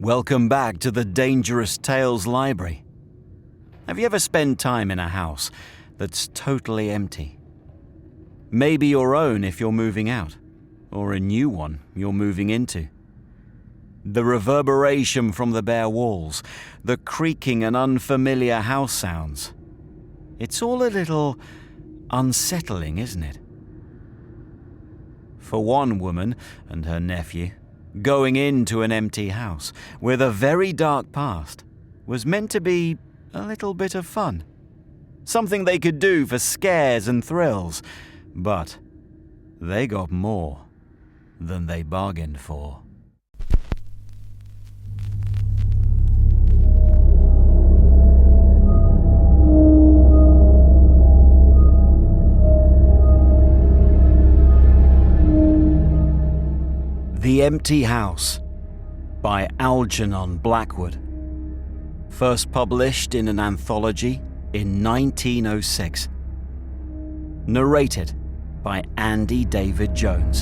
Welcome back to the Dangerous Tales Library. Have you ever spent time in a house that's totally empty? Maybe your own if you're moving out, or a new one you're moving into. The reverberation from the bare walls, the creaking and unfamiliar house sounds. It's all a little unsettling, isn't it? For one woman and her nephew, going into an empty house with a very dark past was meant to be a little bit of fun. Something they could do for scares and thrills, but they got more than they bargained for. The Empty House by Algernon Blackwood. First published in an anthology in 1906. Narrated by Andy David Jones.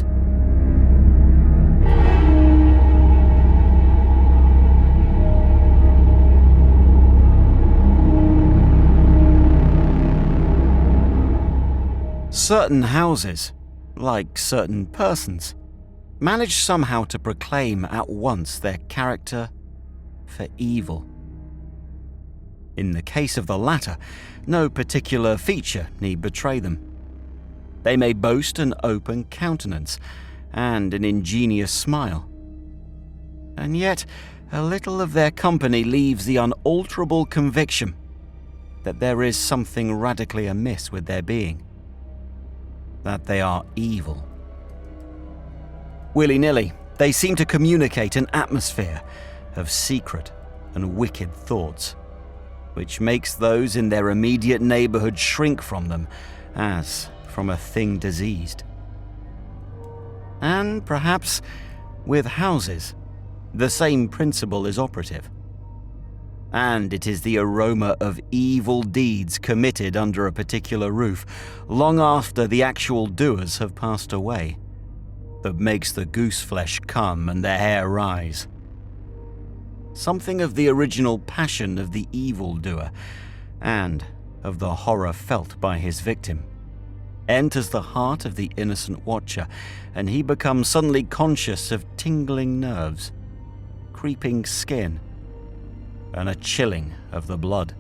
Certain houses, like certain persons, manage somehow to proclaim at once their character for evil. In the case of the latter, no particular feature need betray them. They may boast an open countenance and an ingenious smile. And yet, a little of their company leaves the unalterable conviction that there is something radically amiss with their being, that they are evil. Willy-nilly, they seem to communicate an atmosphere of secret and wicked thoughts, which makes those in their immediate neighborhood shrink from them as from a thing diseased. And perhaps with houses, the same principle is operative. And it is the aroma of evil deeds committed under a particular roof, long after the actual doers have passed away, that makes the goose flesh come and the hair rise. Something of the original passion of the evildoer, and of the horror felt by his victim, enters the heart of the innocent watcher, and he becomes suddenly conscious of tingling nerves, creeping skin, and a chilling of the blood.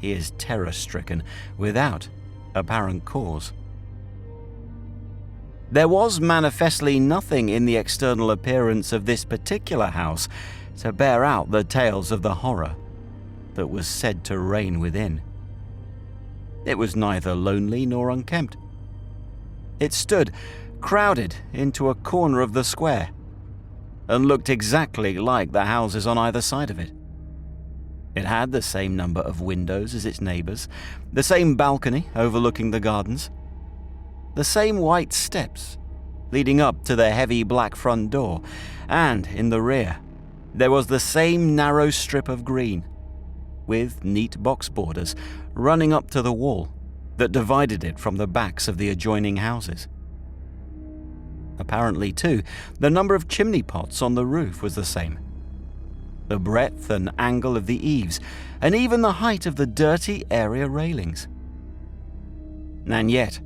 He is terror-stricken without apparent cause. There was manifestly nothing in the external appearance of this particular house to bear out the tales of the horror that was said to reign within. It was neither lonely nor unkempt. It stood crowded into a corner of the square and looked exactly like the houses on either side of it. It had the same number of windows as its neighbors, the same balcony overlooking the gardens, the same white steps leading up to the heavy black front door, and in the rear there was the same narrow strip of green, with neat box borders running up to the wall that divided it from the backs of the adjoining houses. Apparently, too, the number of chimney pots on the roof was the same, the breadth and angle of the eaves, and even the height of the dirty area railings. And yet,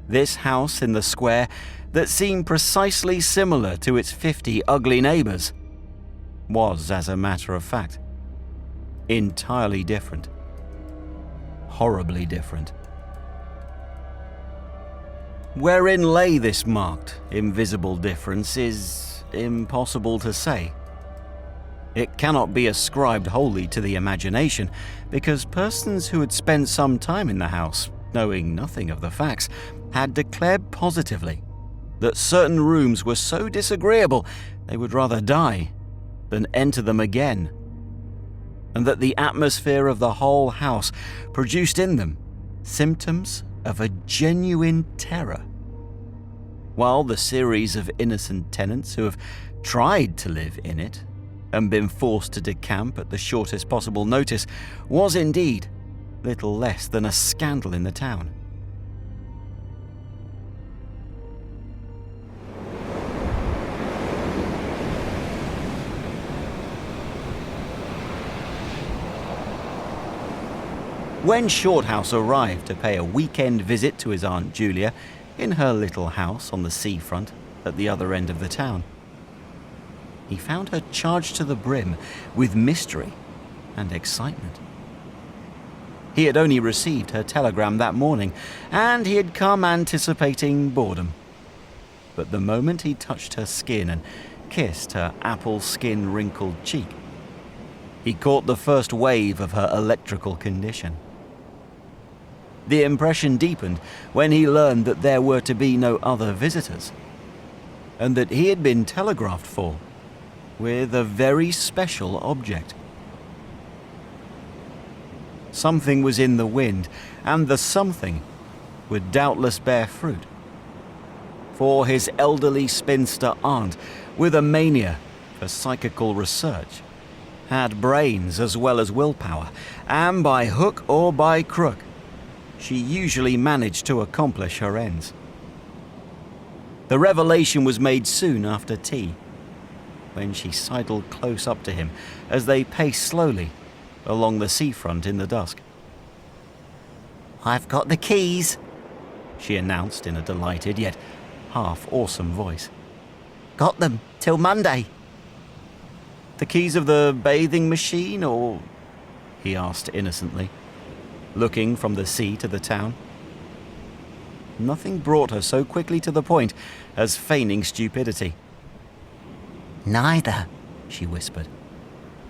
this house in the square that seemed precisely similar to its 50 ugly neighbors was, as a matter of fact, entirely different. Horribly different. Wherein lay this marked, invisible difference is impossible to say. It cannot be ascribed wholly to the imagination, because persons who had spent some time in the house, knowing nothing of the facts, had declared positively that certain rooms were so disagreeable they would rather die than enter them again, and that the atmosphere of the whole house produced in them symptoms of a genuine terror, while the series of innocent tenants who have tried to live in it and been forced to decamp at the shortest possible notice was indeed little less than a scandal in the town. When Shorthouse arrived to pay a weekend visit to his Aunt Julia in her little house on the seafront at the other end of the town, he found her charged to the brim with mystery and excitement. He had only received her telegram that morning, and he had come anticipating boredom. But the moment he touched her skin and kissed her apple skin wrinkled cheek, he caught the first wave of her electrical condition. The impression deepened when he learned that there were to be no other visitors, and that he had been telegraphed for with a very special object. Something was in the wind, and the something would doubtless bear fruit. For his elderly spinster aunt, with a mania for psychical research, had brains as well as willpower, and by hook or by crook, she usually managed to accomplish her ends. The revelation was made soon after tea, when she sidled close up to him as they paced slowly along the seafront in the dusk. "I've got the keys," she announced in a delighted yet half-awesome voice. "Got them till Monday." "The keys of the bathing machine, or?" he asked innocently, looking from the sea to the town. Nothing brought her so quickly to the point as feigning stupidity. "Neither," she whispered.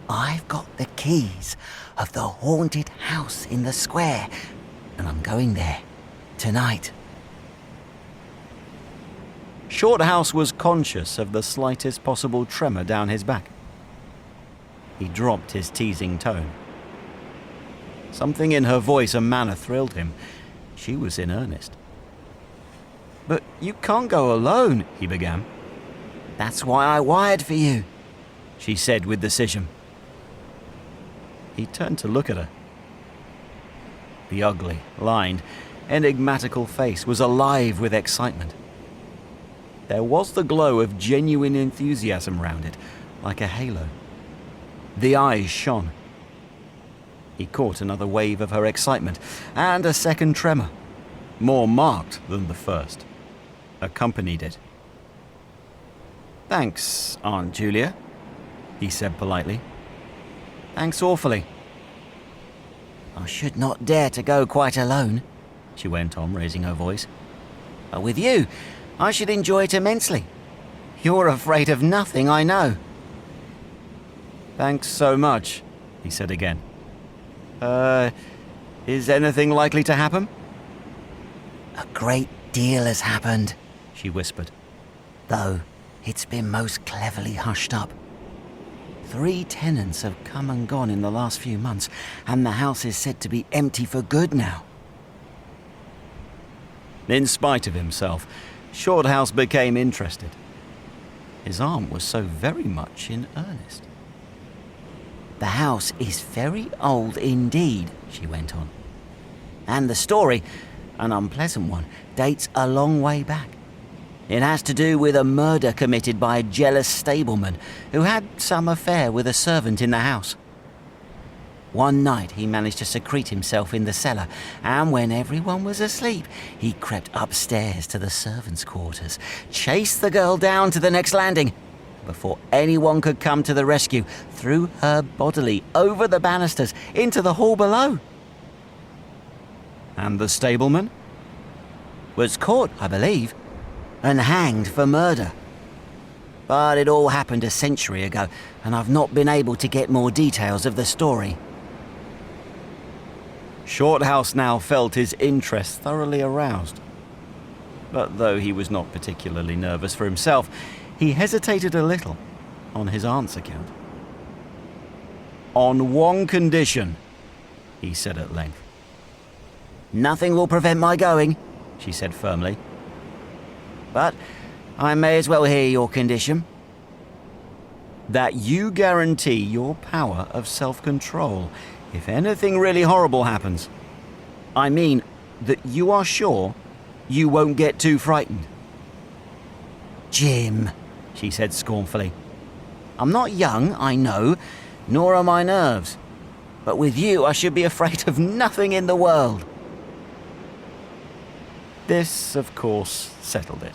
"I've got the keys of the haunted house in the square, and I'm going there tonight." Shorthouse was conscious of the slightest possible tremor down his back. He dropped his teasing tone. Something in her voice and manner thrilled him. She was in earnest. "But you can't go alone," he began. "That's why I wired for you," she said with decision. He turned to look at her. The ugly, lined, enigmatical face was alive with excitement. There was the glow of genuine enthusiasm round it, like a halo. The eyes shone. He caught another wave of her excitement, and a second tremor, more marked than the first, accompanied it. "Thanks, Aunt Julia," he said politely. "Thanks awfully." "I should not dare to go quite alone," she went on, raising her voice. "But with you, I should enjoy it immensely. You're afraid of nothing, I know." "Thanks so much," he said again. Is anything likely to happen?" "A great deal has happened," she whispered. "Though it's been most cleverly hushed up. 3 tenants have come and gone in the last few months, and the house is said to be empty for good now." In spite of himself, Shorthouse became interested. His aunt was so very much in earnest. "The house is very old indeed," she went on. "And the story, an unpleasant one, dates a long way back. It has to do with a murder committed by a jealous stableman who had some affair with a servant in the house. One night he managed to secrete himself in the cellar, and when everyone was asleep, he crept upstairs to the servants' quarters, chased the girl down to the next landing. Before anyone could come to the rescue, threw her bodily over the banisters into the hall below." "And the stableman?" "Was caught, I believe, and hanged for murder. But it all happened a century ago, and I've not been able to get more details of the story." Shorthouse now felt his interest thoroughly aroused. But though he was not particularly nervous for himself, he hesitated a little on his aunt's account. "On one condition," he said at length. "Nothing will prevent my going," she said firmly. "But I may as well hear your condition." "That you guarantee your power of self-control if anything really horrible happens. I mean, that you are sure you won't get too frightened." "Jim," she said scornfully. "I'm not young, I know, nor are my nerves. but with you I should be afraid of nothing in the world." This, of course, settled it.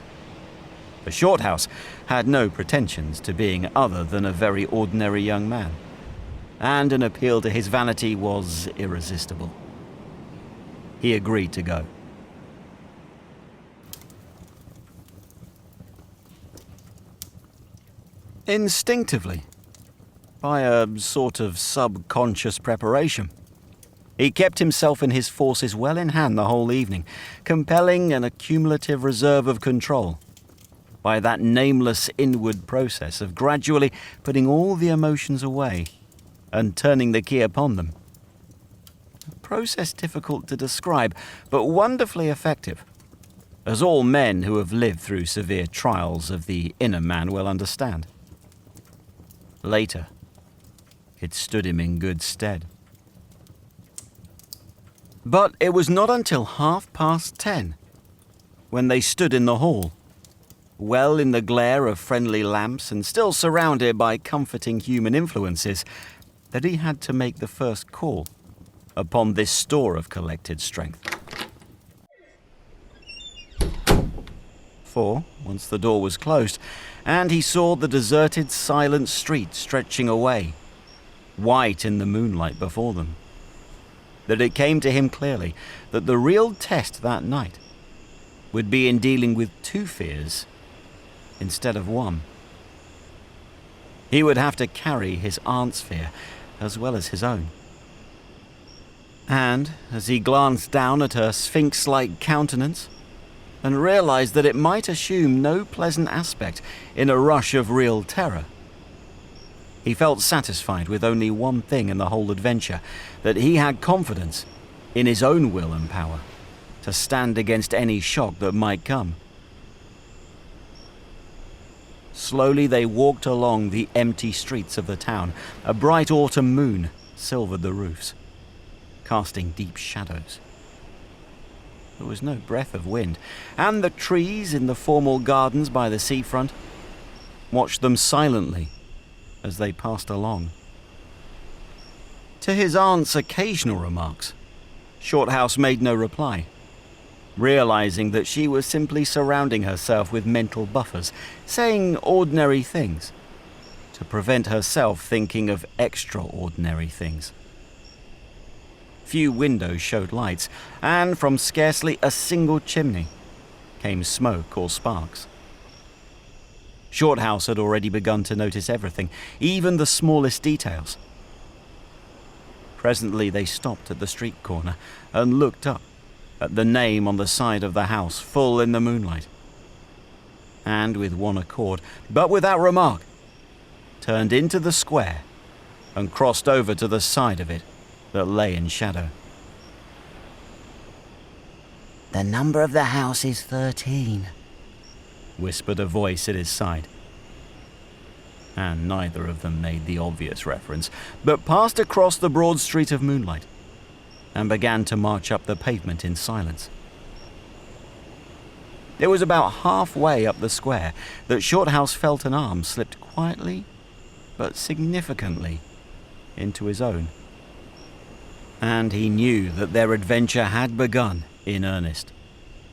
For Shorthouse had no pretensions to being other than a very ordinary young man, and an appeal to his vanity was irresistible. He agreed to go. Instinctively, by a sort of subconscious preparation, he kept himself and his forces well in hand the whole evening, compelling an accumulative reserve of control by that nameless inward process of gradually putting all the emotions away and turning the key upon them. A process difficult to describe, but wonderfully effective, as all men who have lived through severe trials of the inner man will understand. Later, it stood him in good stead. But it was not until 10:30, when they stood in the hall, well in the glare of friendly lamps and still surrounded by comforting human influences, that he had to make the first call upon this store of collected strength. For, once the door was closed, and he saw the deserted, silent street stretching away, white in the moonlight before them, that it came to him clearly that the real test that night would be in dealing with two fears instead of one. He would have to carry his aunt's fear as well as his own. And, as he glanced down at her sphinx-like countenance, and realized that it might assume no pleasant aspect in a rush of real terror, he felt satisfied with only one thing in the whole adventure, that he had confidence in his own will and power to stand against any shock that might come. Slowly they walked along the empty streets of the town. A bright autumn moon silvered the roofs, casting deep shadows. There was no breath of wind, and the trees in the formal gardens by the seafront watched them silently as they passed along. To his aunt's occasional remarks, Shorthouse made no reply, realizing that she was simply surrounding herself with mental buffers, saying ordinary things to prevent herself thinking of extraordinary things. Few windows showed lights, and from scarcely a single chimney came smoke or sparks. Shorthouse had already begun to notice everything, even the smallest details. Presently they stopped at the street corner and looked up at the name on the side of the house, full in the moonlight, and with one accord, but without remark, turned into the square and crossed over to the side of it that lay in shadow. "The number of the house is 13, whispered a voice at his side. And neither of them made the obvious reference, but passed across the broad street of moonlight and began to march up the pavement in silence. It was about halfway up the square that Shorthouse felt an arm slipped quietly but significantly into his own. And he knew that their adventure had begun in earnest,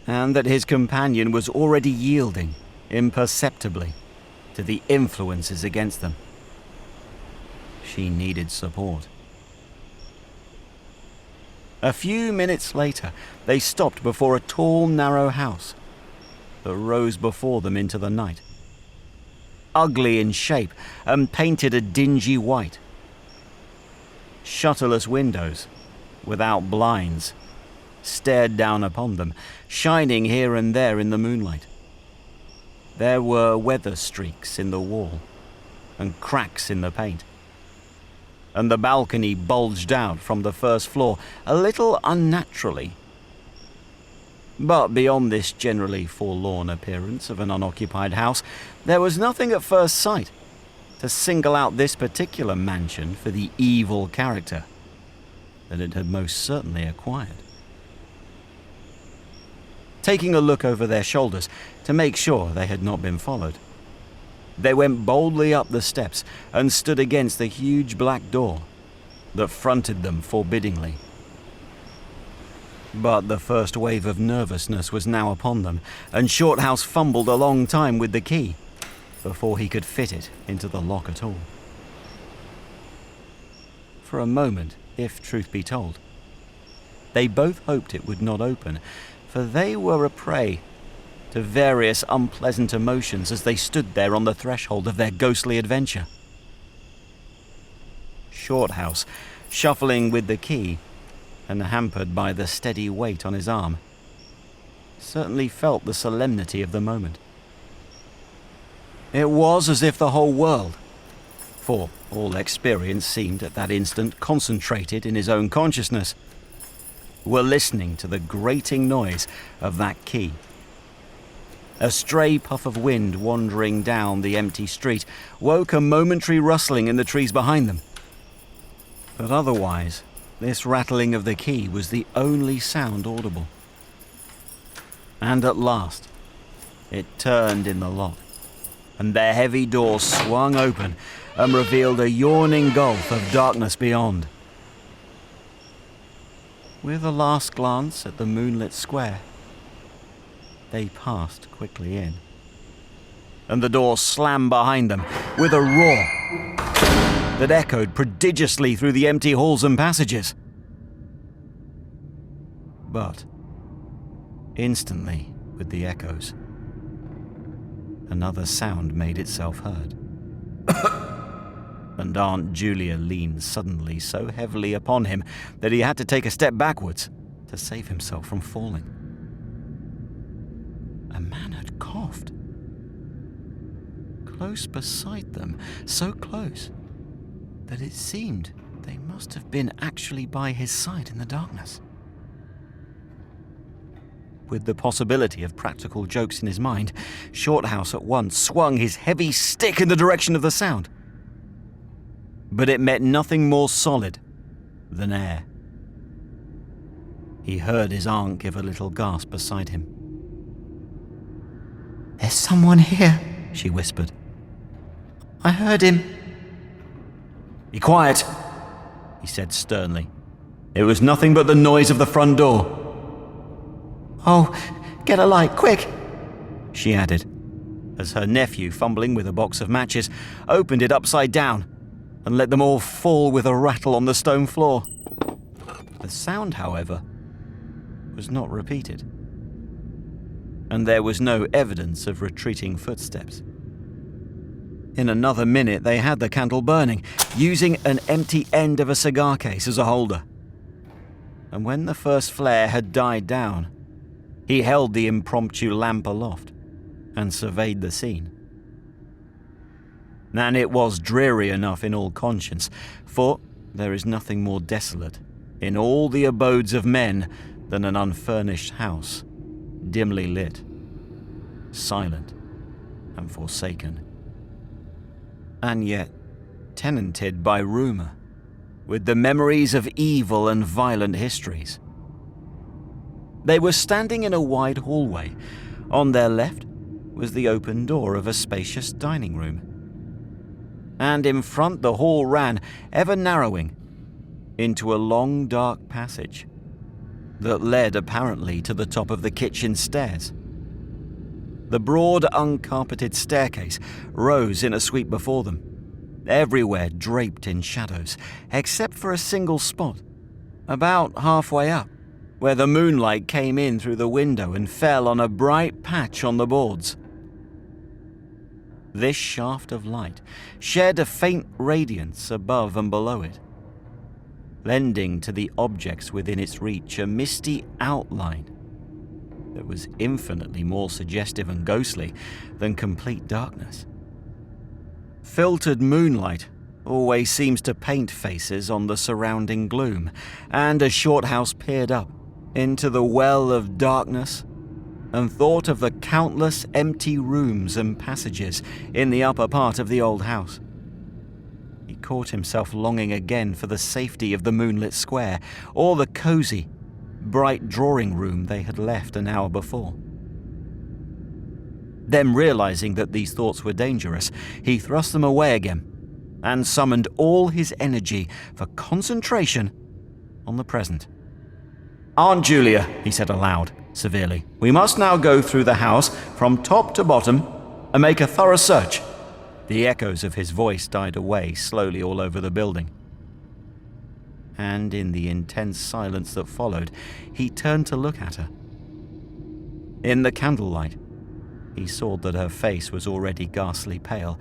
and that his companion was already yielding imperceptibly to the influences against them. She needed support. A few minutes later, they stopped before a tall, narrow house that rose before them into the night, ugly in shape and painted a dingy white. Shutterless windows, without blinds, stared down upon them, shining here and there in the moonlight. There were weather streaks in the wall and cracks in the paint, and the balcony bulged out from the first floor a little unnaturally. But beyond this generally forlorn appearance of an unoccupied house, there was nothing at first sight to single out this particular mansion for the evil character that it had most certainly acquired. Taking a look over their shoulders to make sure they had not been followed, they went boldly up the steps and stood against the huge black door that fronted them forbiddingly. But the first wave of nervousness was now upon them, and Shorthouse fumbled a long time with the key before he could fit it into the lock at all. For a moment, if truth be told, they both hoped it would not open, for they were a prey to various unpleasant emotions as they stood there on the threshold of their ghostly adventure. Shorthouse, shuffling with the key and hampered by the steady weight on his arm, certainly felt the solemnity of the moment. It was as if the whole world, for all experience seemed at that instant concentrated in his own consciousness, were listening to the grating noise of that key. A stray puff of wind wandering down the empty street woke a momentary rustling in the trees behind them. But otherwise, this rattling of the key was the only sound audible. And at last, it turned in the lock, and their heavy door swung open and revealed a yawning gulf of darkness beyond. With a last glance at the moonlit square, they passed quickly in, and the door slammed behind them with a roar that echoed prodigiously through the empty halls and passages. But instantly, with the echoes, another sound made itself heard. And Aunt Julia leaned suddenly so heavily upon him that he had to take a step backwards to save himself from falling. A man had coughed. Close beside them, so close that it seemed they must have been actually by his side in the darkness. With the possibility of practical jokes in his mind, Shorthouse at once swung his heavy stick in the direction of the sound. But it met nothing more solid than air. He heard his aunt give a little gasp beside him. "There's someone here," she whispered. "I heard him." "Be quiet," he said sternly. "It was nothing but the noise of the front door." "Oh, get a light, quick," she added, as her nephew, fumbling with a box of matches, opened it upside down and let them all fall with a rattle on the stone floor. The sound, however, was not repeated, and there was no evidence of retreating footsteps. In another minute they had the candle burning, using an empty end of a cigar case as a holder. And when the first flare had died down, he held the impromptu lamp aloft and surveyed the scene. And it was dreary enough in all conscience, for there is nothing more desolate in all the abodes of men than an unfurnished house, dimly lit, silent, and forsaken, and yet tenanted by rumour, with the memories of evil and violent histories. They were standing in a wide hallway. On their left was the open door of a spacious dining room. And in front the hall ran, ever narrowing, into a long dark passage that led apparently to the top of the kitchen stairs. The broad uncarpeted staircase rose in a sweep before them, everywhere draped in shadows, except for a single spot, about halfway up, where the moonlight came in through the window and fell on a bright patch on the boards. This shaft of light shed a faint radiance above and below it, lending to the objects within its reach a misty outline that was infinitely more suggestive and ghostly than complete darkness. Filtered moonlight always seems to paint faces on the surrounding gloom, and as Shorthouse peered up into the well of darkness and thought of the countless empty rooms and passages in the upper part of the old house, he caught himself longing again for the safety of the moonlit square, or the cosy, bright drawing room they had left an hour before. Then, realizing that these thoughts were dangerous, he thrust them away again and summoned all his energy for concentration on the present. "Aunt Julia," he said aloud, severely, "we must now go through the house from top to bottom and make a thorough search." The echoes of his voice died away slowly all over the building. And in the intense silence that followed, he turned to look at her. In the candlelight, he saw that her face was already ghastly pale,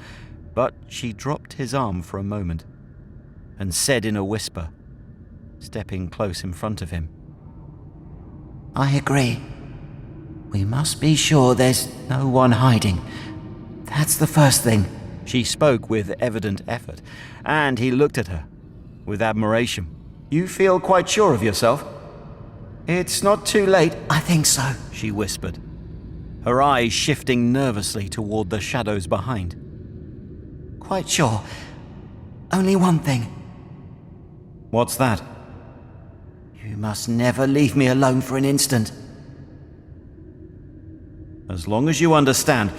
but she dropped his arm for a moment and said in a whisper, stepping close in front of him, "I agree. We must be sure there's no one hiding. That's the first thing." She spoke with evident effort, and he looked at her with admiration. "You feel quite sure of yourself? It's not too late." "I think so," she whispered, her eyes shifting nervously toward the shadows behind. "Quite sure. Only one thing." "What's that?" "You must never leave me alone for an instant." "As long as you understand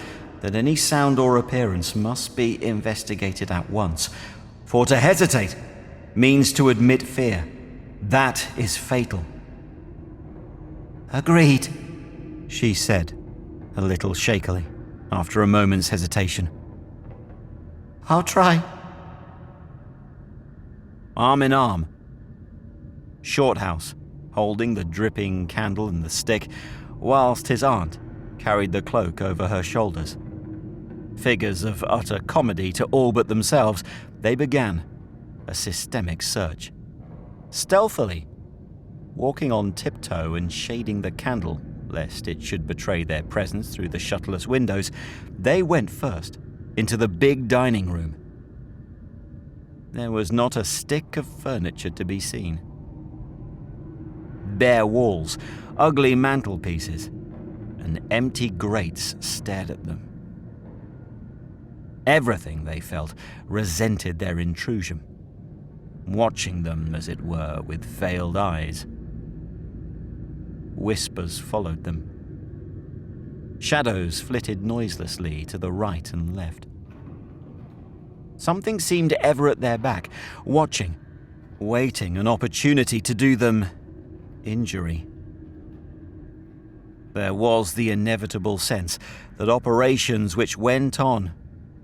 that any sound or appearance must be investigated at once. For to hesitate means to admit fear. That is fatal." "Agreed," she said, a little shakily, after a moment's hesitation. "I'll try." Arm in arm, Shorthouse, holding the dripping candle and the stick, whilst his aunt carried the cloak over her shoulders. Figures of utter comedy to all but themselves, they began a systemic search. Stealthily, walking on tiptoe and shading the candle, lest it should betray their presence through the shutterless windows, they went first into the big dining room. There was not a stick of furniture to be seen. Bare walls, ugly mantelpieces, and empty grates stared at them. Everything, they felt, resented their intrusion, watching them, as it were, with veiled eyes. Whispers followed them. Shadows flitted noiselessly to the right and left. Something seemed ever at their back, watching, waiting an opportunity to do them injury. There was the inevitable sense that operations which went on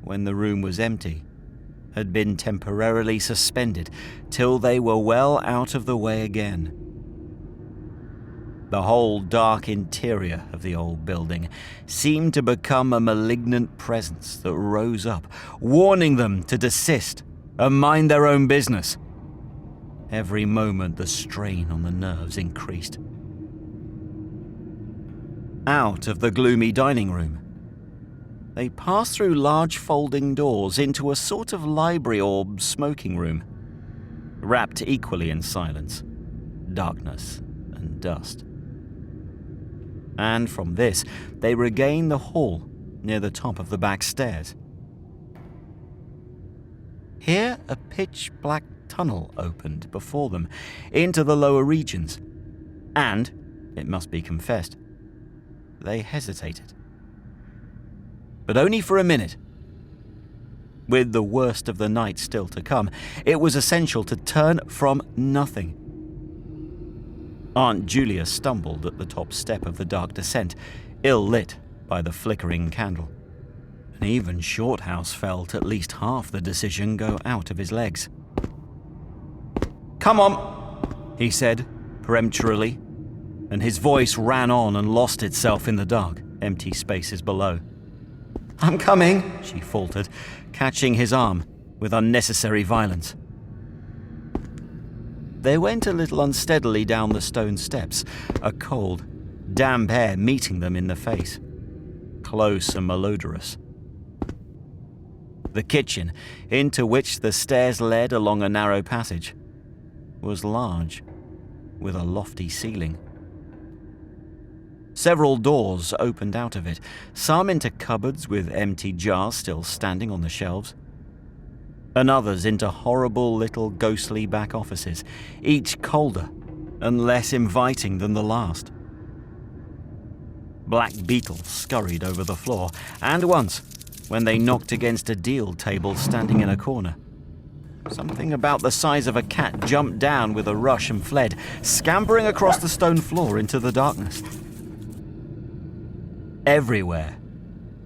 when the room was empty had been temporarily suspended till they were well out of the way again. The whole dark interior of the old building seemed to become a malignant presence that rose up, warning them to desist and mind their own business. Every moment the strain on the nerves increased. Out of the gloomy dining room, they passed through large folding doors into a sort of library or smoking room, wrapped equally in silence, darkness, and dust. And from this, they regained the hall near the top of the back stairs. Here, a pitch-black tunnel opened before them into the lower regions, and, it must be confessed, they hesitated. But only for a minute. With the worst of the night still to come, it was essential to turn from nothing. Aunt Julia stumbled at the top step of the dark descent, ill-lit by the flickering candle. And even Shorthouse felt at least half the decision go out of his legs. "Come on," he said, peremptorily, and his voice ran on and lost itself in the dark, empty spaces below. "I'm coming," she faltered, catching his arm with unnecessary violence. They went a little unsteadily down the stone steps, a cold, damp air meeting them in the face, close and malodorous. The kitchen, into which the stairs led along a narrow passage, was large, with a lofty ceiling. Several doors opened out of it, some into cupboards with empty jars still standing on the shelves, and others into horrible little ghostly back offices, each colder and less inviting than the last. Black beetles scurried over the floor, and once, when they knocked against a deal table standing in a corner, something about the size of a cat jumped down with a rush and fled, scampering across the stone floor into the darkness. Everywhere,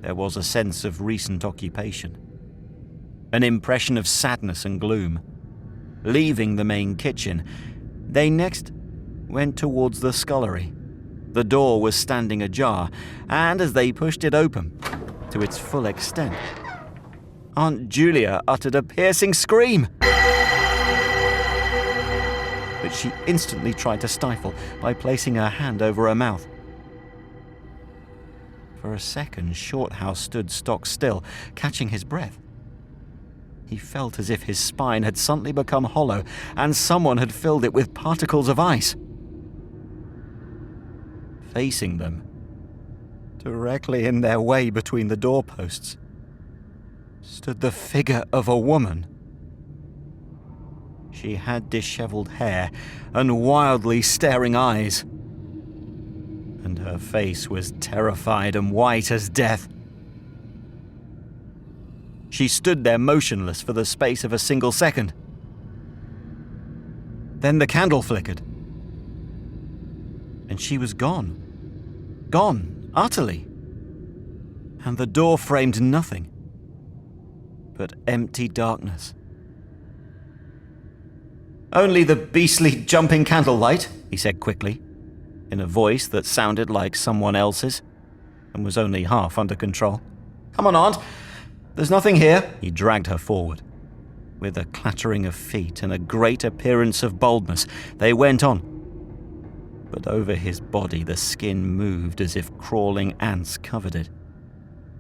there was a sense of recent occupation, an impression of sadness and gloom. Leaving the main kitchen, they next went towards the scullery. The door was standing ajar, and as they pushed it open to its full extent, Aunt Julia uttered a piercing scream, which she instantly tried to stifle by placing her hand over her mouth. For a second, Shorthouse stood stock still, catching his breath. He felt as if his spine had suddenly become hollow and someone had filled it with particles of ice. Facing them, directly in their way between the doorposts, stood the figure of a woman. She had disheveled hair and wildly staring eyes, and her face was terrified and white as death. She stood there motionless for the space of a single second. Then the candle flickered, and she was gone. Gone, utterly. And the door framed nothing but empty darkness. "Only the beastly jumping candlelight," he said quickly, in a voice that sounded like someone else's and was only half under control. "Come on, Aunt. There's nothing here." He dragged her forward. With a clattering of feet and a great appearance of boldness, they went on. But over his body the skin moved as if crawling ants covered it.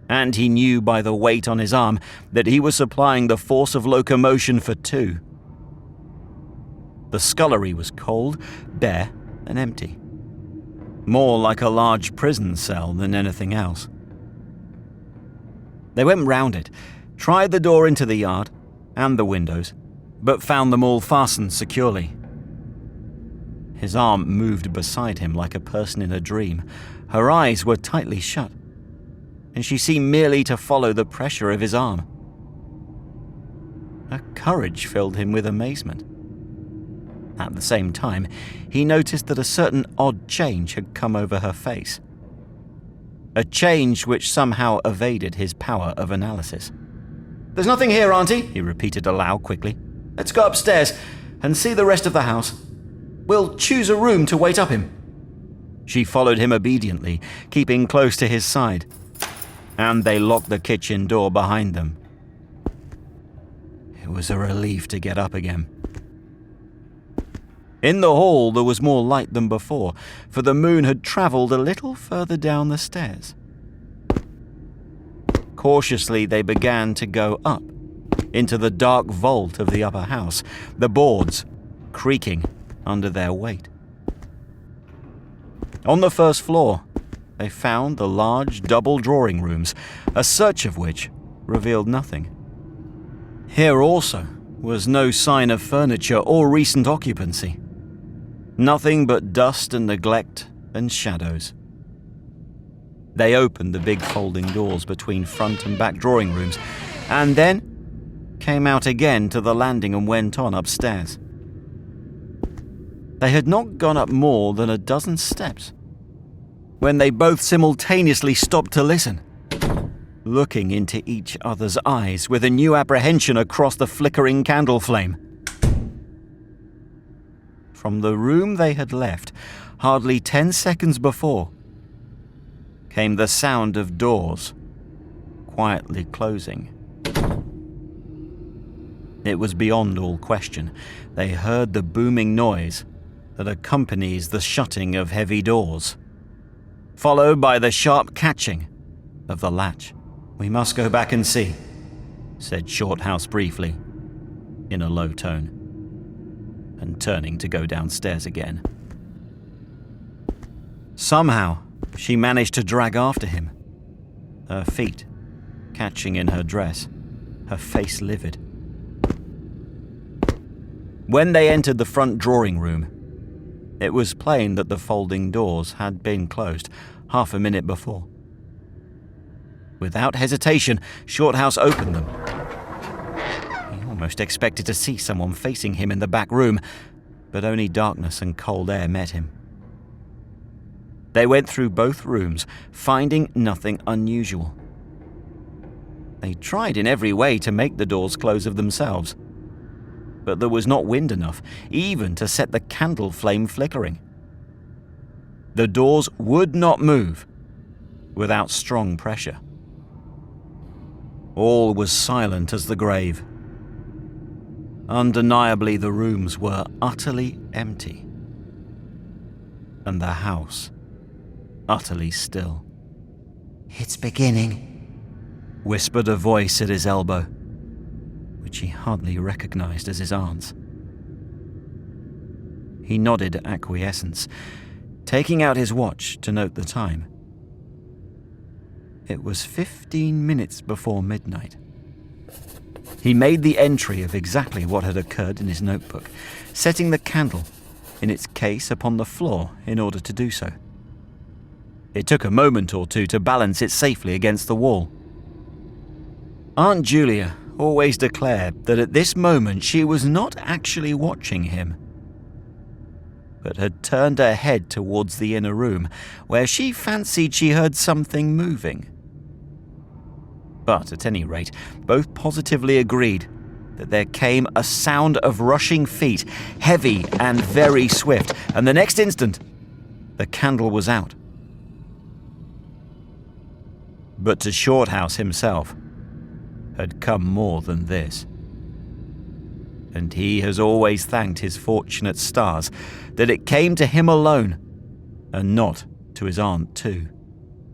And he knew by the weight on his arm that he was supplying the force of locomotion for two. The scullery was cold, bare, and empty. More like a large prison cell than anything else. They went round it, tried the door into the yard and the windows, but found them all fastened securely. His arm moved beside him like a person in a dream. Her eyes were tightly shut, and she seemed merely to follow the pressure of his arm. Her courage filled him with amazement. At the same time, he noticed that a certain odd change had come over her face. A change which somehow evaded his power of analysis. "There's nothing here, Auntie," he repeated aloud quickly. "Let's go upstairs and see the rest of the house. We'll choose a room to wait up him." She followed him obediently, keeping close to his side, and they locked the kitchen door behind them. It was a relief to get up again. In the hall there was more light than before, for the moon had travelled a little further down the stairs. Cautiously they began to go up, into the dark vault of the upper house, the boards creaking under their weight. On the first floor, they found the large double drawing rooms, a search of which revealed nothing. Here also was no sign of furniture or recent occupancy. Nothing but dust and neglect and shadows. They opened the big folding doors between front and back drawing rooms, and then came out again to the landing and went on upstairs. They had not gone up more than a dozen steps when they both simultaneously stopped to listen, looking into each other's eyes with a new apprehension across the flickering candle flame. From the room they had left, hardly 10 seconds before, came the sound of doors quietly closing. It was beyond all question. They heard the booming noise that accompanies the shutting of heavy doors, followed by the sharp catching of the latch. "We must go back and see," said Shorthouse briefly, in a low tone, and turning to go downstairs again. Somehow, she managed to drag after him, her feet catching in her dress, her face livid. When they entered the front drawing room, it was plain that the folding doors had been closed half a minute before. Without hesitation, Shorthouse opened them. He almost expected to see someone facing him in the back room, but only darkness and cold air met him. They went through both rooms, finding nothing unusual. They tried in every way to make the doors close of themselves, but there was not wind enough even to set the candle flame flickering. The doors would not move without strong pressure. All was silent as the grave. Undeniably, the rooms were utterly empty, and the house utterly still. "It's beginning," whispered a voice at his elbow, which he hardly recognized as his aunt's. He nodded acquiescence, taking out his watch to note the time. It was 15 minutes before midnight. He made the entry of exactly what had occurred in his notebook, setting the candle in its case upon the floor in order to do so. It took a moment or two to balance it safely against the wall. Aunt Julia always declared that at this moment she was not actually watching him, but had turned her head towards the inner room, where she fancied she heard something moving. But at any rate, both positively agreed that there came a sound of rushing feet, heavy and very swift, and the next instant, the candle was out. But to Shorthouse himself had come more than this. And he has always thanked his fortunate stars that it came to him alone, and not to his aunt too.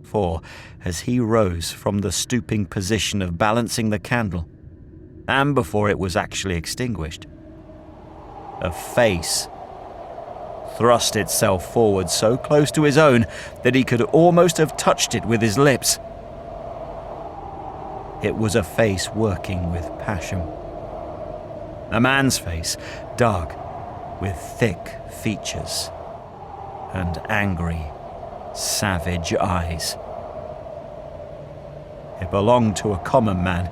For, as he rose from the stooping position of balancing the candle, and before it was actually extinguished, a face thrust itself forward so close to his own that he could almost have touched it with his lips. It was a face working with passion. A man's face, dark, with thick features and angry, savage eyes. It belonged to a common man,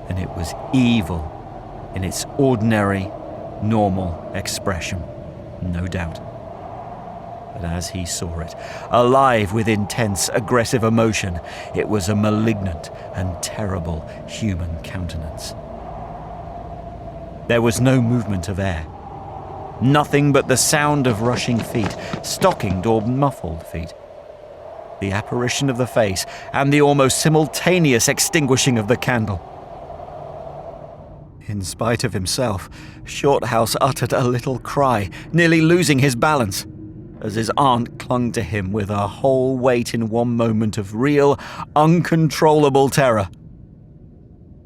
and it was evil in its ordinary, normal expression, no doubt. But as he saw it, alive with intense, aggressive emotion, it was a malignant and terrible human countenance. There was no movement of air. Nothing but the sound of rushing feet, stockinged or muffled feet. The apparition of the face, and the almost simultaneous extinguishing of the candle. In spite of himself, Shorthouse uttered a little cry, nearly losing his balance, as his aunt clung to him with her whole weight in one moment of real, uncontrollable terror.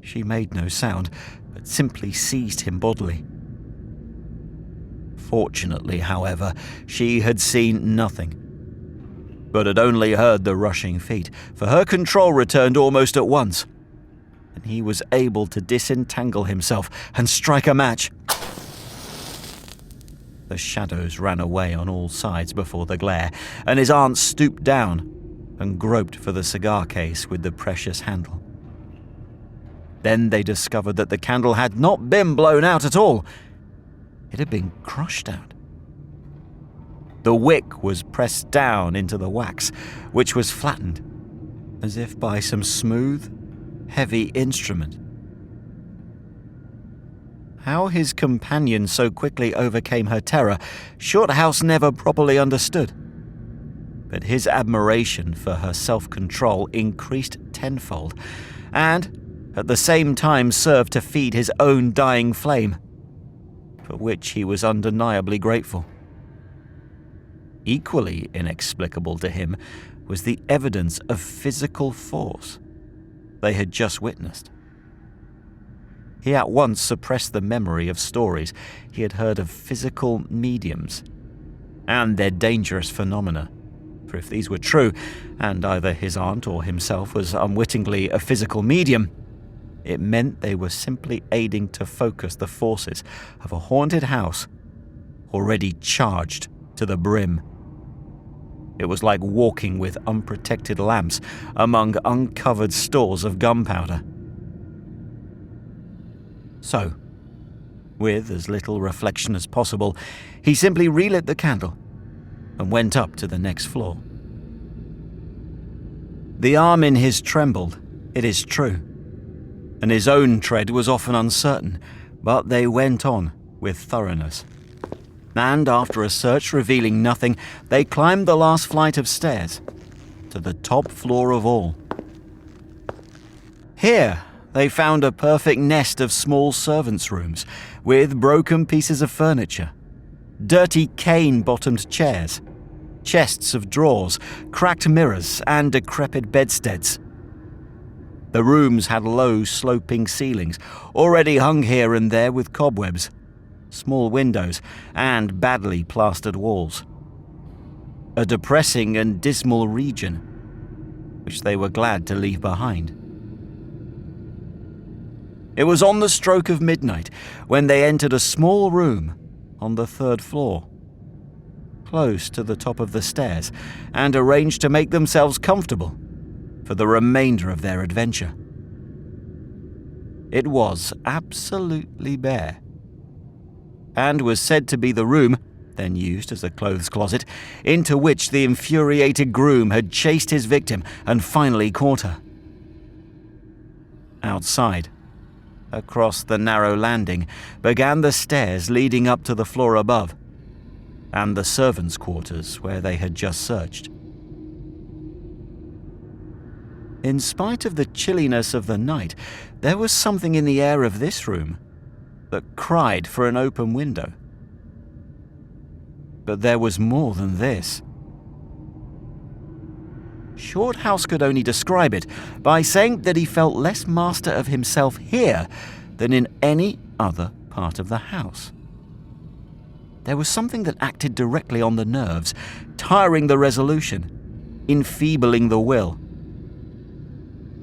She made no sound, but simply seized him bodily. Fortunately, however, she had seen nothing, but had only heard the rushing feet, for her control returned almost at once, and he was able to disentangle himself and strike a match. The shadows ran away on all sides before the glare, and his aunt stooped down and groped for the cigar case with the precious handle. Then they discovered that the candle had not been blown out at all. It had been crushed out. The wick was pressed down into the wax, which was flattened, as if by some smooth, heavy instrument. How his companion so quickly overcame her terror, Shorthouse never properly understood. But his admiration for her self-control increased tenfold, and at the same time served to feed his own dying flame, for which he was undeniably grateful. Equally inexplicable to him was the evidence of physical force they had just witnessed. He at once suppressed the memory of stories he had heard of physical mediums and their dangerous phenomena, for if these were true, and either his aunt or himself was unwittingly a physical medium, it meant they were simply aiding to focus the forces of a haunted house already charged to the brim. It was like walking with unprotected lamps among uncovered stores of gunpowder. So, With as little reflection as possible, he simply relit the candle and went up to the next floor. The arm in his trembled, it is true, and his own tread was often uncertain, but they went on with thoroughness. And after a search revealing nothing, they climbed the last flight of stairs to the top floor of all. Here, they found a perfect nest of small servants' rooms with broken pieces of furniture, dirty cane-bottomed chairs, chests of drawers, cracked mirrors, and decrepit bedsteads. The rooms had low, sloping ceilings, already hung here and there with cobwebs, small windows, and badly plastered walls. A depressing and dismal region, which they were glad to leave behind. It was on the stroke of midnight when they entered a small room on the third floor, close to the top of the stairs, and arranged to make themselves comfortable for the remainder of their adventure. It was absolutely bare, and was said to be the room, then used as a clothes closet, into which the infuriated groom had chased his victim and finally caught her. Outside, across the narrow landing, began the stairs leading up to the floor above, and the servants' quarters where they had just searched. In spite of the chilliness of the night, there was something in the air of this room that cried for an open window. But there was more than this. Shorthouse could only describe it by saying that he felt less master of himself here than in any other part of the house. There was something that acted directly on the nerves, tiring the resolution, enfeebling the will.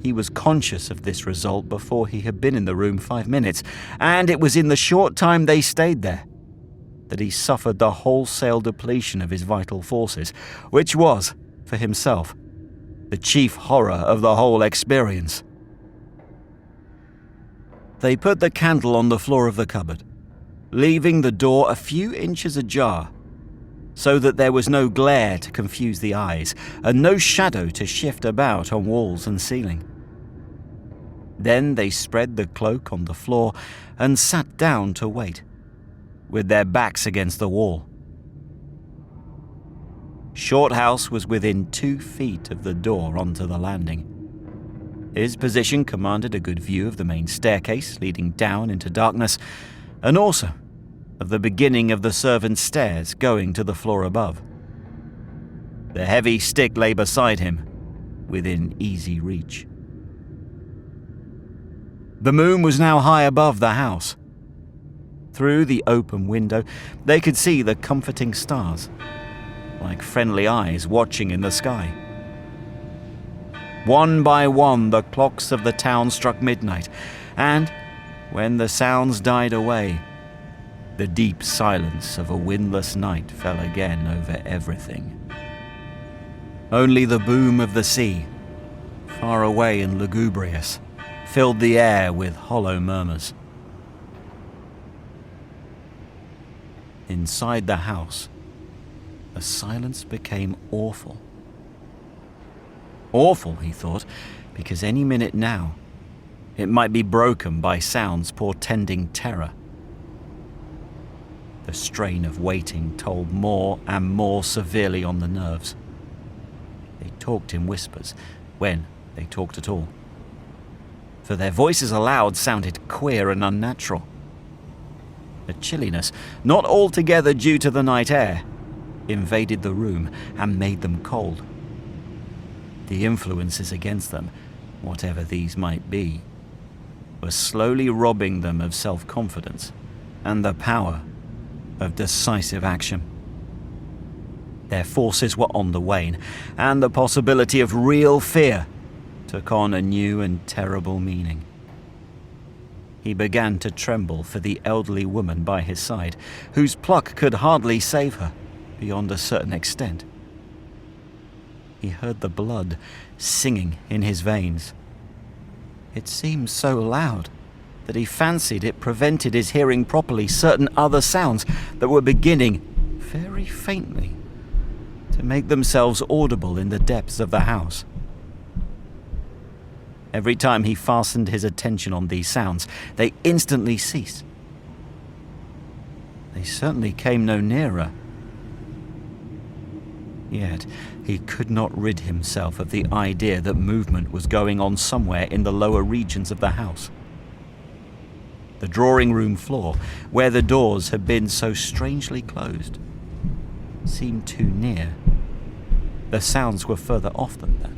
He was conscious of this result before he had been in the room 5 minutes, and it was in the short time they stayed there that he suffered the wholesale depletion of his vital forces, which was, for himself, the chief horror of the whole experience. They put the candle on the floor of the cupboard, leaving the door a few inches ajar, so that there was no glare to confuse the eyes and no shadow to shift about on walls and ceiling. Then they spread the cloak on the floor and sat down to wait, with their backs against the wall. Shorthouse was within 2 feet of the door onto the landing. His position commanded a good view of the main staircase leading down into darkness, and also of the beginning of the servants' stairs going to the floor above. The heavy stick lay beside him, within easy reach. The moon was now high above the house. Through the open window, they could see the comforting stars, like friendly eyes watching in the sky. One by one, the clocks of the town struck midnight, and, when the sounds died away, the deep silence of a windless night fell again over everything. Only the boom of the sea, far away and lugubrious, filled the air with hollow murmurs. Inside the house, the silence became awful. Awful, he thought, because any minute now, it might be broken by sounds portending terror. The strain of waiting told more and more severely on the nerves. They talked in whispers, when they talked at all, for their voices aloud sounded queer and unnatural. A chilliness, not altogether due to the night air, invaded the room and made them cold. The influences against them, whatever these might be, were slowly robbing them of self-confidence and the power of decisive action. Their forces were on the wane, and the possibility of real fear took on a new and terrible meaning. He began to tremble for the elderly woman by his side, whose pluck could hardly save her, beyond a certain extent. He heard the blood singing in his veins. It seemed so loud, that he fancied it prevented his hearing properly certain other sounds that were beginning, very faintly, to make themselves audible in the depths of the house. Every time he fastened his attention on these sounds, they instantly ceased. They certainly came no nearer. Yet he could not rid himself of the idea that movement was going on somewhere in the lower regions of the house. The drawing room floor, where the doors had been so strangely closed, seemed too near. The sounds were further off than that.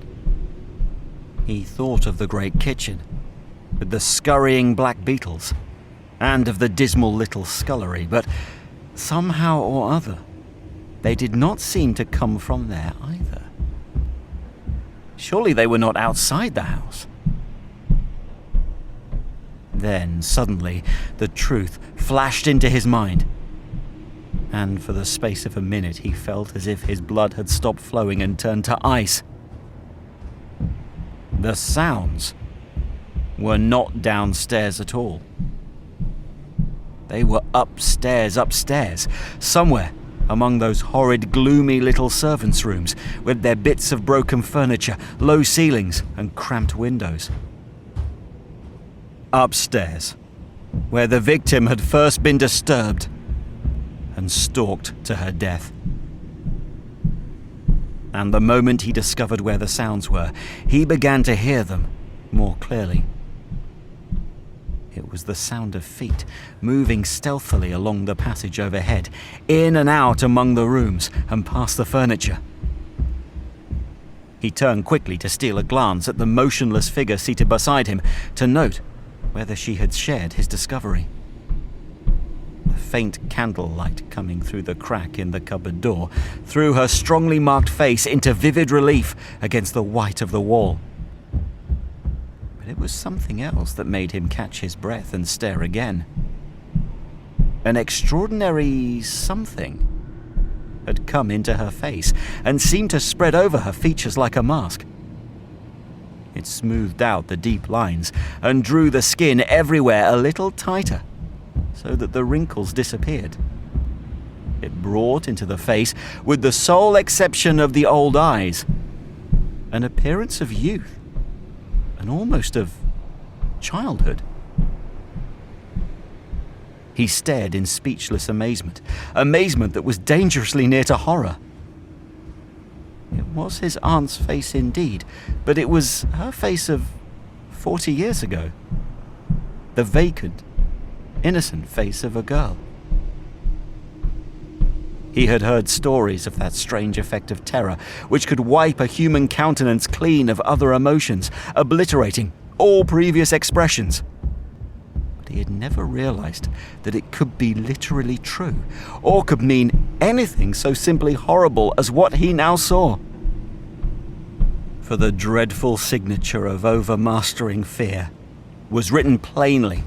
He thought of the great kitchen, with the scurrying black beetles, and of the dismal little scullery, but somehow or other, they did not seem to come from there either. Surely they were not outside the house. Then, suddenly, the truth flashed into his mind, and for the space of a minute he felt as if his blood had stopped flowing and turned to ice. The sounds were not downstairs at all. They were upstairs, somewhere among those horrid, gloomy little servants' rooms, with their bits of broken furniture, low ceilings, and cramped windows. Upstairs, where the victim had first been disturbed and stalked to her death. And the moment he discovered where the sounds were, he began to hear them more clearly. It was the sound of feet moving stealthily along the passage overhead, in and out among the rooms and past the furniture. He turned quickly to steal a glance at the motionless figure seated beside him, to note whether she had shared his discovery. The faint candlelight coming through the crack in the cupboard door threw her strongly marked face into vivid relief against the white of the wall. But it was something else that made him catch his breath and stare again. An extraordinary something had come into her face and seemed to spread over her features like a mask. It smoothed out the deep lines and drew the skin everywhere a little tighter, so that the wrinkles disappeared. It brought into the face, with the sole exception of the old eyes, an appearance of youth, and almost of childhood. He stared in speechless amazement that was dangerously near to horror. It was his aunt's face indeed, but it was her face of 40 years ago. The vacant, innocent face of a girl. He had heard stories of that strange effect of terror which could wipe a human countenance clean of other emotions, obliterating all previous expressions. But he had never realized that it could be literally true, or could mean anything so simply horrible as what he now saw. For the dreadful signature of overmastering fear was written plainly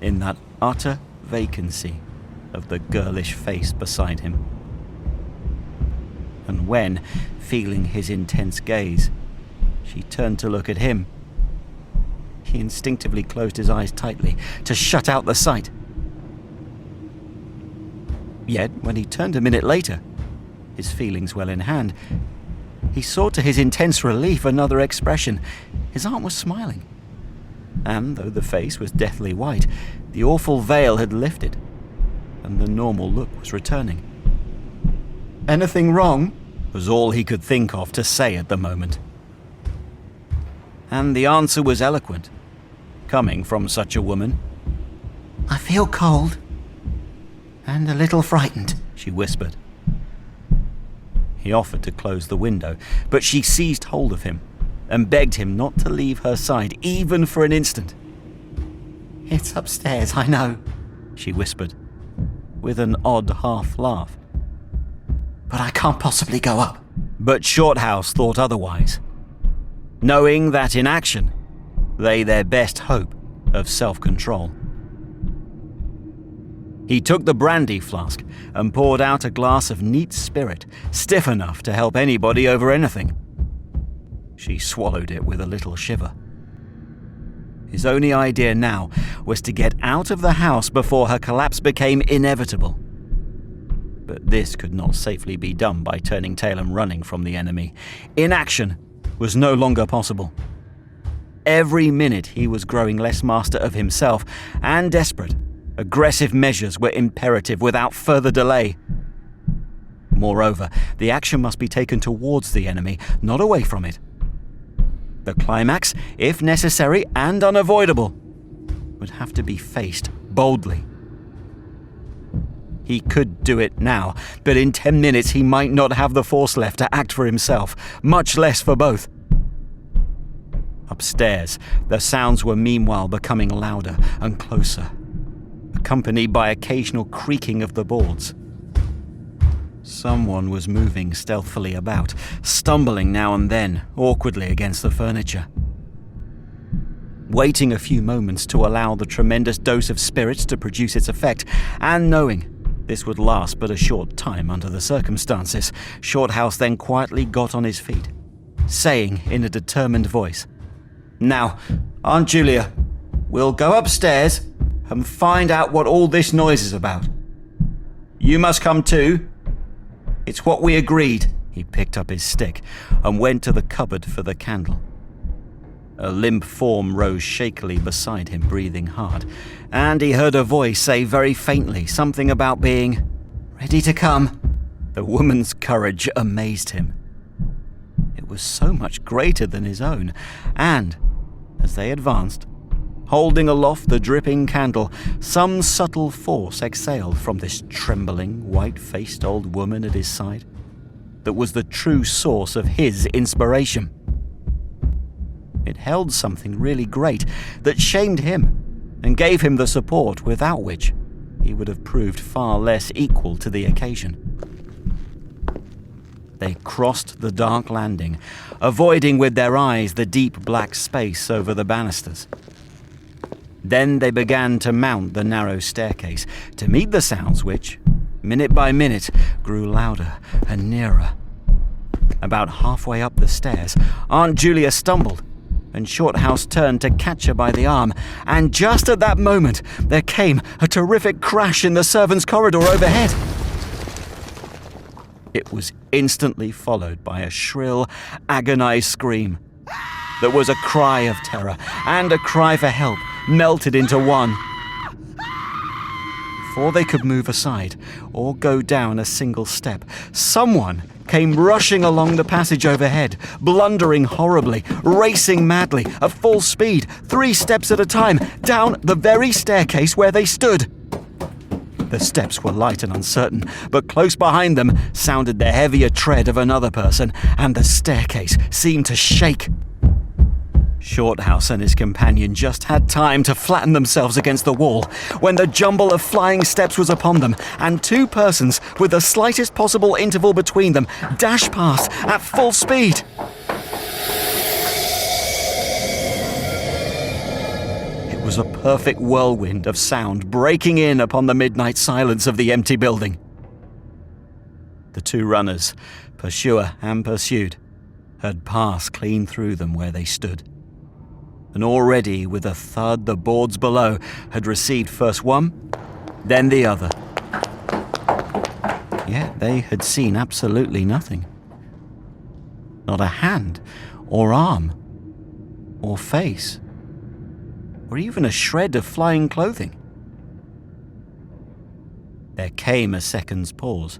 in that utter vacancy of the girlish face beside him. And when, feeling his intense gaze, she turned to look at him, he instinctively closed his eyes tightly to shut out the sight. Yet, when he turned a minute later, his feelings well in hand, he saw to his intense relief another expression. His aunt was smiling. And though the face was deathly white, the awful veil had lifted, and the normal look was returning. "Anything wrong?" was all he could think of to say at the moment. And the answer was eloquent, coming from such a woman. "I feel cold and a little frightened," she whispered. He offered to close the window, but she seized hold of him and begged him not to leave her side even for an instant. "It's upstairs, I know," she whispered, with an odd half-laugh. "But I can't possibly go up." But Shorthouse thought otherwise, knowing that in action lay their best hope of self-control. He took the brandy flask and poured out a glass of neat spirit, stiff enough to help anybody over anything. She swallowed it with a little shiver. His only idea now was to get out of the house before her collapse became inevitable. But this could not safely be done by turning tail and running from the enemy. Inaction was no longer possible. Every minute he was growing less master of himself and desperate. Aggressive measures were imperative without further delay. Moreover, the action must be taken towards the enemy, not away from it. The climax, if necessary and unavoidable, would have to be faced boldly. He could do it now, but in 10 minutes he might not have the force left to act for himself, much less for both. Upstairs, the sounds were meanwhile becoming louder and closer, accompanied by occasional creaking of the boards. Someone was moving stealthily about, stumbling now and then, awkwardly against the furniture. Waiting a few moments to allow the tremendous dose of spirits to produce its effect, and knowing this would last but a short time under the circumstances, Shorthouse then quietly got on his feet, saying in a determined voice, "Now, Aunt Julia, we'll go upstairs and find out what all this noise is about. You must come too. It's what we agreed." He picked up his stick and went to the cupboard for the candle. A limp form rose shakily beside him, breathing hard, and he heard a voice say very faintly something about being ready to come. The woman's courage amazed him. It was so much greater than his own, and, as they advanced, holding aloft the dripping candle, some subtle force exhaled from this trembling, white-faced old woman at his side that was the true source of his inspiration. It held something really great that shamed him and gave him the support without which he would have proved far less equal to the occasion. They crossed the dark landing, avoiding with their eyes the deep black space over the banisters. Then they began to mount the narrow staircase to meet the sounds which, minute by minute, grew louder and nearer. About halfway up the stairs, Aunt Julia stumbled, and Shorthouse turned to catch her by the arm, and just at that moment there came a terrific crash in the servants' corridor overhead. It was instantly followed by a shrill, agonized scream. There was a cry of terror and a cry for help, melted into one. Before they could move aside or go down a single step, someone came rushing along the passage overhead, blundering horribly, racing madly, at full speed, 3 steps at a time, down the very staircase where they stood. The steps were light and uncertain, but close behind them sounded the heavier tread of another person, and the staircase seemed to shake. Shorthouse and his companion just had time to flatten themselves against the wall when the jumble of flying steps was upon them, and 2 persons, with the slightest possible interval between them, dashed past at full speed. It was a perfect whirlwind of sound breaking in upon the midnight silence of the empty building. The 2 runners, pursuer and pursued, had passed clean through them where they stood. And already, with a thud, the boards below had received first one, then the other. Yet they had seen absolutely nothing. Not a hand, or arm, or face, or even a shred of flying clothing. There came a second's pause.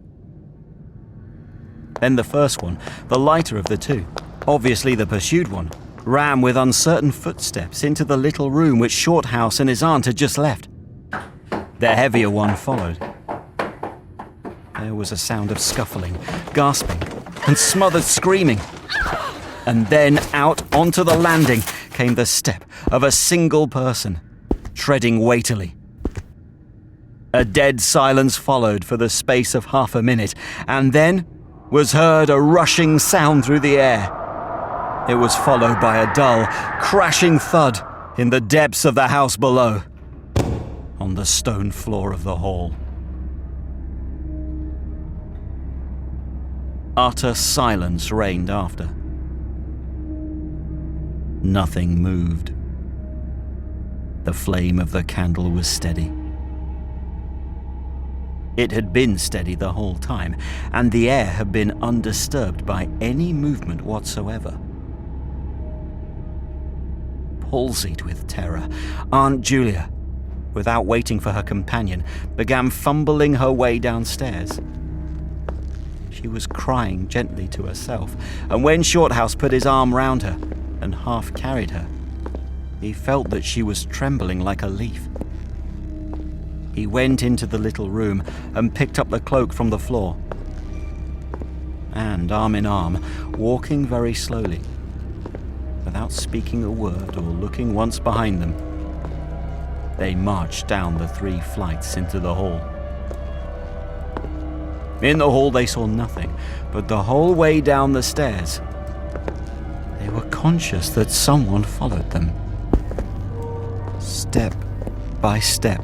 Then the first one, the lighter of the 2, obviously the pursued one, ran with uncertain footsteps into the little room which Shorthouse and his aunt had just left. The heavier one followed. There was a sound of scuffling, gasping, and smothered screaming. And then out onto the landing came the step of a single person, treading weightily. A dead silence followed for the space of half a minute, and then was heard a rushing sound through the air. It was followed by a dull, crashing thud in the depths of the house below, on the stone floor of the hall. Utter silence reigned after. Nothing moved. The flame of the candle was steady. It had been steady the whole time, and the air had been undisturbed by any movement whatsoever. Palsied with terror, Aunt Julia, without waiting for her companion, began fumbling her way downstairs. She was crying gently to herself, and when Shorthouse put his arm round her and half carried her, he felt that she was trembling like a leaf. He went into the little room and picked up the cloak from the floor. And, arm in arm, walking very slowly, without speaking a word or looking once behind them, they marched down the 3 flights into the hall. In the hall they saw nothing, but the whole way down the stairs, they were conscious that someone followed them. Step by step.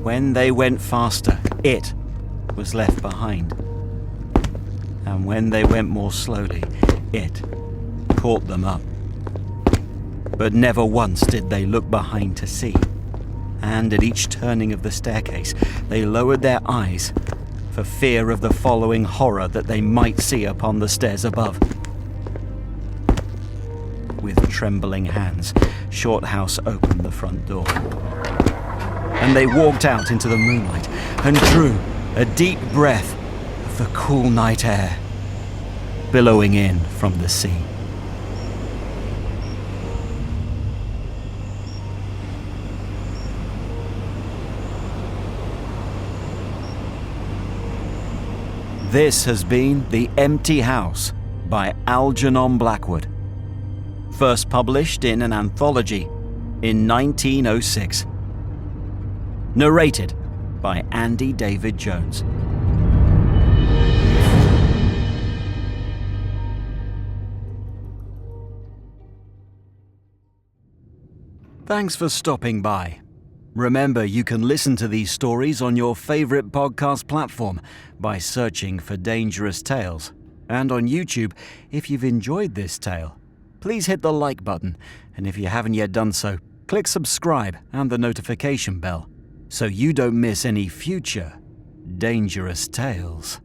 When they went faster, it was left behind. And when they went more slowly, it caught them up. But never once did they look behind to see. And at each turning of the staircase, they lowered their eyes for fear of the following horror that they might see upon the stairs above. With trembling hands, Shorthouse opened the front door. And they walked out into the moonlight and drew a deep breath of the cool night air, billowing in from the sea. This has been The Empty House by Algernon Blackwood, first published in an anthology in 1906. Narrated by Andy David Jones. Thanks for stopping by. Remember, you can listen to these stories on your favorite podcast platform by searching for Dangerous Tales. And on YouTube, if you've enjoyed this tale, please hit the like button. And if you haven't yet done so, click subscribe and the notification bell so you don't miss any future Dangerous Tales.